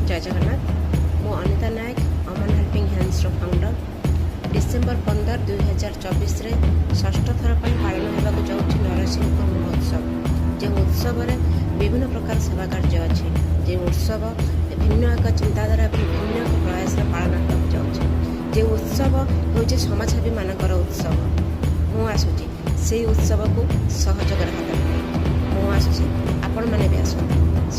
जय जगन्नाथ। मु अनिता नायक, अमन helping hands founder. December 15 2024 षष्ठ थर पालन होगा जाऊँगी नरसिंहपुर महोत्सव। जो उत्सव विभिन्न प्रकार सेवा कार्य अच्छे। जो उत्सव भिन्न एक चिंताधारा भिन्न एक प्रयास पालन होगा जाऊँगी। जो उत्सव हूँ समाजसेवी मानकर उत्सव। मु आसूची से उत्सव को सहयोग हाथ में आसूसी आपण मैंने भी आसतु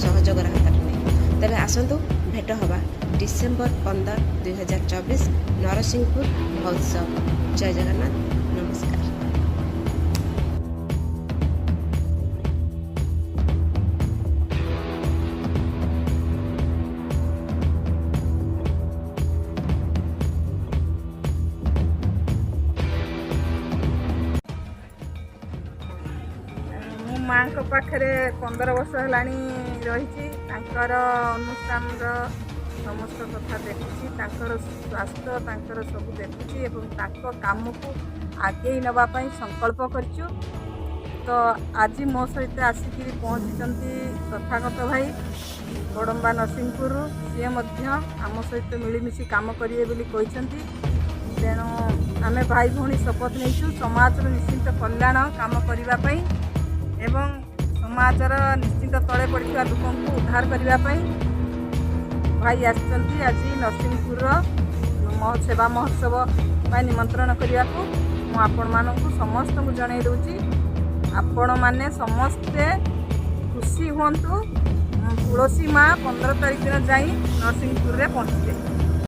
सहयोग हाथ में तेरे आसतु भेट हवा डिसेम्बर 15 2024 नरसिंहपुर महोत्सव। जय जगन्नाथ। नमस्कार। माँ पाखे 15 वर्ष है रही अनुष्ठान समस्त कथा देखुची स्वास्थ्य सब देखुची काम को आगे नापी संकल्प करूँ। तो आज मो सहित आसिक पहुँची तथागत भाई बड़म्बा नरसिंहपुर सी आम सहित मिलमिशि काम करेंगे तेणु आम भाई भौणी शपथ नहीं समाज निश्चित कल्याण काम करने एवं समाजर निश्चित तले पड़ा लोक उद्धार करने भाई आसछंती आज नरसिंहपुर सेवा महोत्सव निमंत्रण करने को आपण समस्त को जन दूची। आपण मैंने समस्ते खुशी हूँ। तुलसी माँ 15 तारीख दिन जा नरसिंहपुर में पहुँचे।